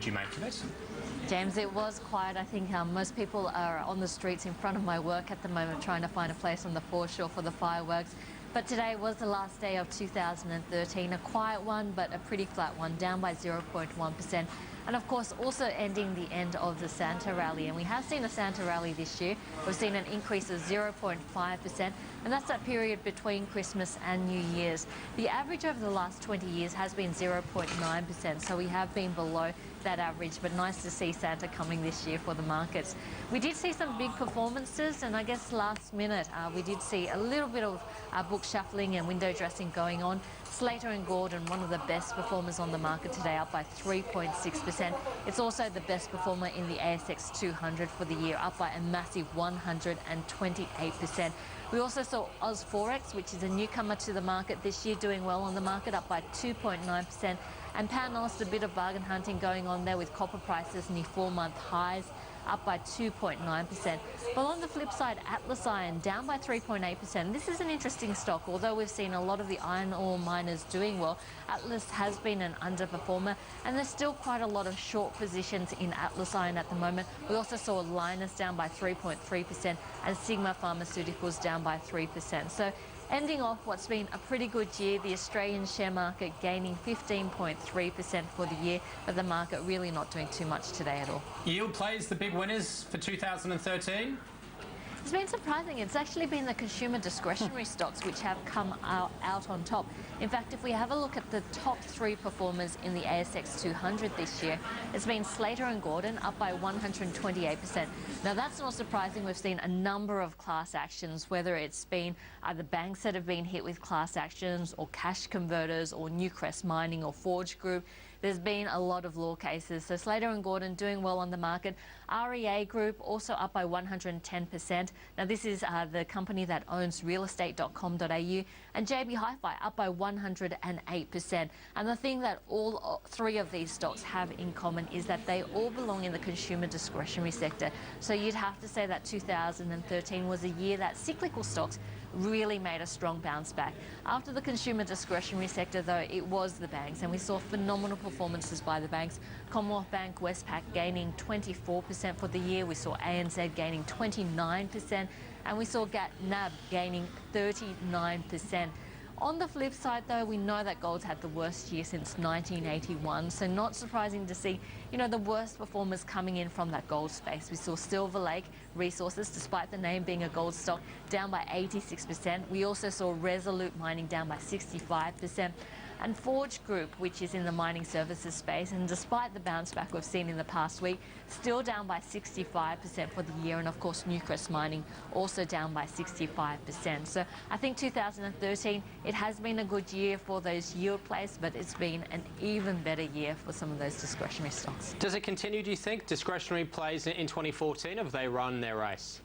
you make of it? James, it was quiet. I think most people are on the streets in front of my work at the moment trying to find a place on the foreshore for the fireworks. But today was the last day of 2013, a quiet one but a pretty flat one, down by 0.1%. And of course also ending the end of the Santa rally. And we have seen a Santa rally this year. We've seen an increase of 0.5%, and that's that period between Christmas and New Year's. The average over the last 20 years has been 0.9%, so we have been below that average, but nice to see Santa coming this year for the markets. We did see some big performances, and I guess last minute we did see a little bit of book shuffling and window dressing going on. Slater and Gordon, one of the best performers on the market today, up by 3.6%. It's also the best performer in the ASX 200 for the year, up by a massive 128%. We also saw Oz4X, which is a newcomer to the market this year, doing well on the market, up by 2.9%. And Panos, a bit of bargain hunting going on there with copper prices near 4-month highs, up by 2.9%. But on the flip side, Atlas Iron down by 3.8%. This is an interesting stock. Although we've seen a lot of the iron ore miners doing well, Atlas has been an underperformer, and there's still quite a lot of short positions in Atlas Iron at the moment. We also saw Lynas down by 3.3% and Sigma Pharmaceuticals down by 3%. So ending off what's been a pretty good year, the Australian share market gaining 15.3% for the year, but the market really not doing too much today at all. Yield plays the big winners for 2013? It's been surprising. It's actually been the consumer discretionary stocks which have come out on top. In fact, if we have a look at the top 3 performers in the ASX 200 this year, it's been Slater and Gordon, up by 128%. Now, that's not surprising. We've seen a number of class actions, whether it's been the banks that have been hit with class actions, or cash converters, or Newcrest Mining, or Forge Group. There's been a lot of law cases. So Slater and Gordon doing well on the market. REA Group also up by 110%. Now, this is the company that owns realestate.com.au. And JB Hi-Fi up by 108%. And the thing that all 3 of these stocks have in common is that they all belong in the consumer discretionary sector. So you'd have to say that 2013 was a year that cyclical stocks really made a strong bounce back. After the consumer discretionary sector, though, it was the banks, and we saw phenomenal performances by the banks. Commonwealth Bank, Westpac gaining 24% for the year. We saw ANZ gaining 29%, and we saw NAB gaining 39%. On the flip side, though, we know that gold's had the worst year since 1981, so not surprising to see, the worst performers coming in from that gold space. We saw Silver Lake Resources, despite the name being a gold stock, down by 86%. We also saw Resolute Mining down by 65%. And Forge Group, which is in the mining services space, and despite the bounce back we've seen in the past week, still down by 65% for the year. And of course, Newcrest Mining also down by 65%. So I think 2013, it has been a good year for those yield plays, but it's been an even better year for some of those discretionary stocks. Does it continue, do you think, discretionary plays in 2014, or have they run their race?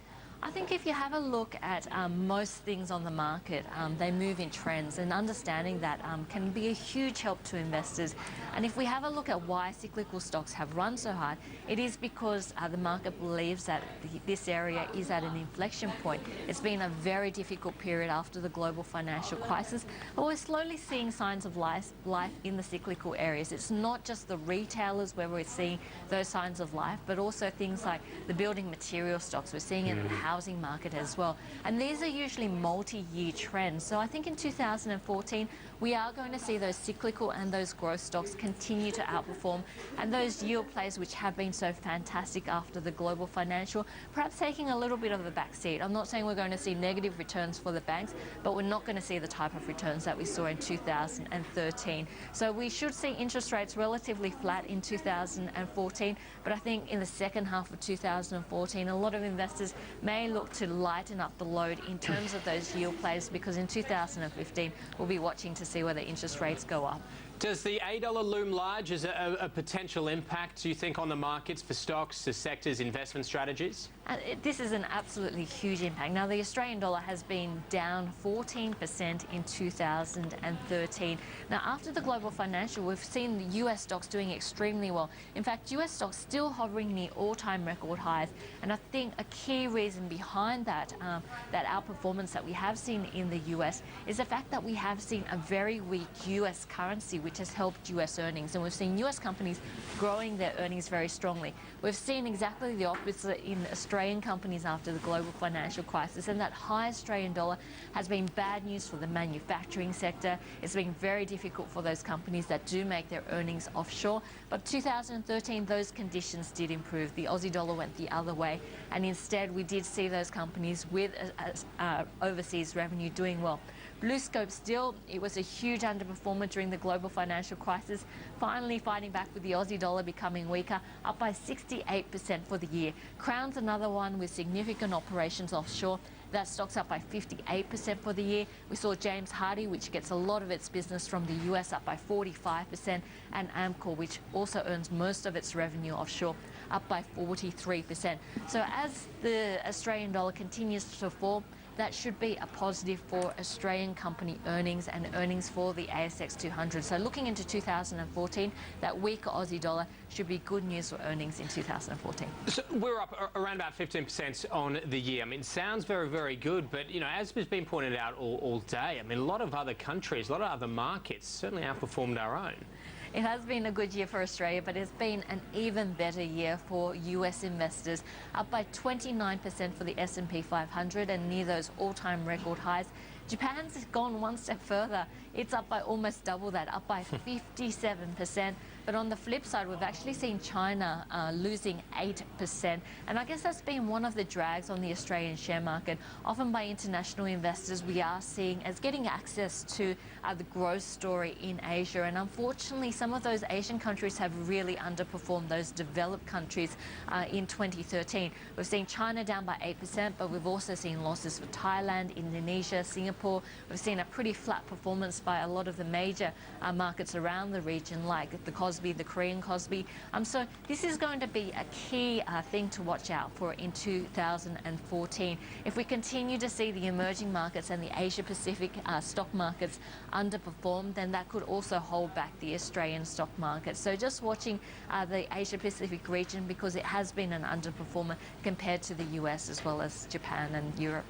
I think if you have a look at most things on the market, they move in trends, and understanding that can be a huge help to investors. And if we have a look at why cyclical stocks have run so hard, it is because the market believes that this area is at an inflection point. It's been a very difficult period after the global financial crisis, but we're slowly seeing signs of life in the cyclical areas. It's not just the retailers where we're seeing those signs of life, but also things like the building material stocks. We're seeing it in the housing market as well. And these are usually multi-year trends. So I think in 2014, we are going to see those cyclical and those growth stocks continue to outperform, and those yield plays which have been so fantastic after the global financial, perhaps taking a little bit of a back seat. I'm not saying we're going to see negative returns for the banks, but we're not going to see the type of returns that we saw in 2013. So we should see interest rates relatively flat in 2014, but I think in the second half of 2014, a lot of investors may look to lighten up the load in terms of those yield plays, because in 2015 we'll be watching to see whether interest rates go up. Does the $8 loom large as a potential impact, do you think, on the markets for stocks, the sectors, investment strategies? This is an absolutely huge impact. Now, the Australian dollar has been down 14% in 2013. Now, after the global financial, we've seen the US stocks doing extremely well. In fact, US stocks still hovering near all-time record highs. And I think a key reason behind that, that outperformance that we have seen in the US, is the fact that we have seen a very weak US currency, which which has helped US earnings. And we've seen US companies growing their earnings very strongly. We've seen exactly the opposite in Australian companies after the global financial crisis, and that high Australian dollar has been bad news for the manufacturing sector. It's been very difficult for those companies that do make their earnings offshore. But 2013, those conditions did improve. The Aussie dollar went the other way, and instead we did see those companies with overseas revenue doing well. BlueScope Steel, it was a huge underperformer during the global financial crisis, finally fighting back with the Aussie dollar becoming weaker, up by 68% for the year. Crown's another one with significant operations offshore. That stock's up by 58% for the year. We saw James Hardie, which gets a lot of its business from the US, up by 45%, and Amcor, which also earns most of its revenue offshore, up by 43%. So as the Australian dollar continues to fall, that should be a positive for Australian company earnings and earnings for the ASX 200. So looking into 2014, that weaker Aussie dollar should be good news for earnings in 2014. So we're up around about 15% on the year. I mean, it sounds very, very good, but, you know, as has been pointed out all day, I mean, a lot of other countries, a lot of other markets certainly outperformed our own. It has been a good year for Australia, but it's been an even better year for US investors, up by 29% for the S&P 500 and near those all-time record highs. Japan's gone one step further. It's up by almost double that, up by 57%. But on the flip side, we've actually seen China losing 8%. And I guess that's been one of the drags on the Australian share market. Often by international investors, we are seeing as getting access to the growth story in Asia. And unfortunately, some of those Asian countries have really underperformed those developed countries in 2013. We've seen China down by 8%, but we've also seen losses for Thailand, Indonesia, Singapore. We've seen a pretty flat performance by a lot of the major markets around the region, like the the Korean Kospi. So this is going to be a key thing to watch out for in 2014. If we continue to see the emerging markets and the Asia Pacific stock markets underperform, then that could also hold back the Australian stock market. So just watching the Asia Pacific region, because it has been an underperformer compared to the US as well as Japan and Europe.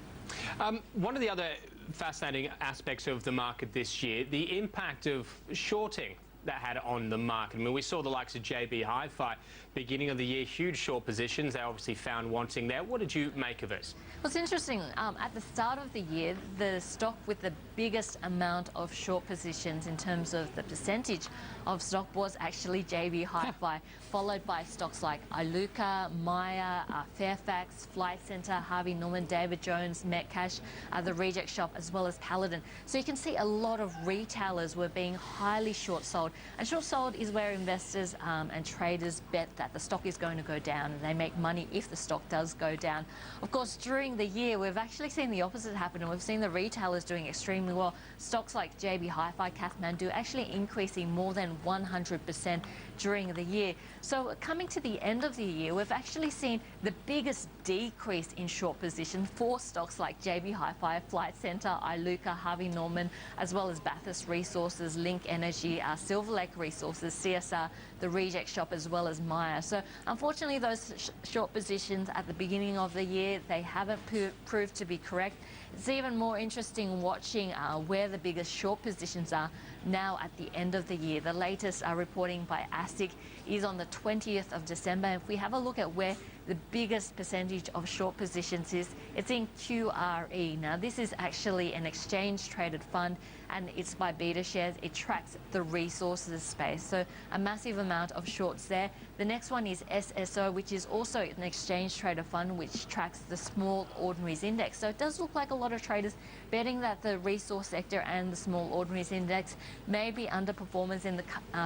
One of the other fascinating aspects of the market this year, the impact of shorting that had on the market. I mean, we saw the likes of JB Hi-Fi beginning of the year, huge short positions. They obviously found wanting there. What did you make of it? Well, it's interesting. At the start of the year, the stock with the biggest amount of short positions in terms of the percentage of stock was actually JB Hi-Fi, followed by stocks like Iluka, Myer, Fairfax, Flight Centre, Harvey Norman, David Jones, Metcash, the Reject Shop, as well as Paladin. So you can see a lot of retailers were being highly short sold. And short sold is where investors and traders bet that the stock is going to go down, and they make money if the stock does go down. Of course, during the year, we've actually seen the opposite happen, and we've seen the retailers doing extremely well. Stocks like JB Hi-Fi, Kathmandu actually increasing more than 100% during the year. So coming to the end of the year, we've actually seen the biggest decrease in short positions for stocks like JB Hi-Fi, Flight Centre, Iluka, Harvey Norman, as well as Bathurst Resources, Link Energy, Silver Lake Resources, CSR, the Reject Shop, as well as Myer. So unfortunately, those short positions at the beginning of the year, they haven't proved to be correct. It's even more interesting watching where the biggest short positions are now at the end of the year. The latest reporting by ASIC is on the 20th of December. If we have a look at where the biggest percentage of short positions is, it's in QRE. Now, this is actually an exchange-traded fund, and it's by BetaShares. It tracks the resources space, so a massive amount of shorts there. The next one is SSO, which is also an exchange-traded fund, which tracks the Small Ordinaries Index. So it does look like a lot of traders betting that the resource sector and the Small Ordinaries Index may be underperformers in the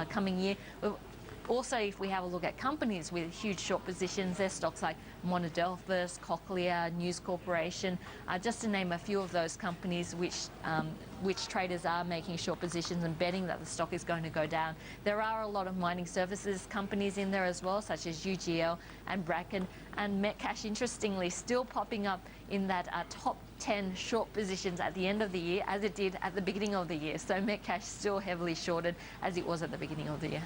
coming year. Also, if we have a look at companies with huge short positions, there's stocks like Monadelphous, Cochlear, News Corporation, just to name a few of those companies which traders are making short positions and betting that the stock is going to go down. There are a lot of mining services companies in there as well, such as UGL and Bracken, and Metcash, interestingly, still popping up in that top 10 short positions at the end of the year, as it did at the beginning of the year. So Metcash still heavily shorted as it was at the beginning of the year.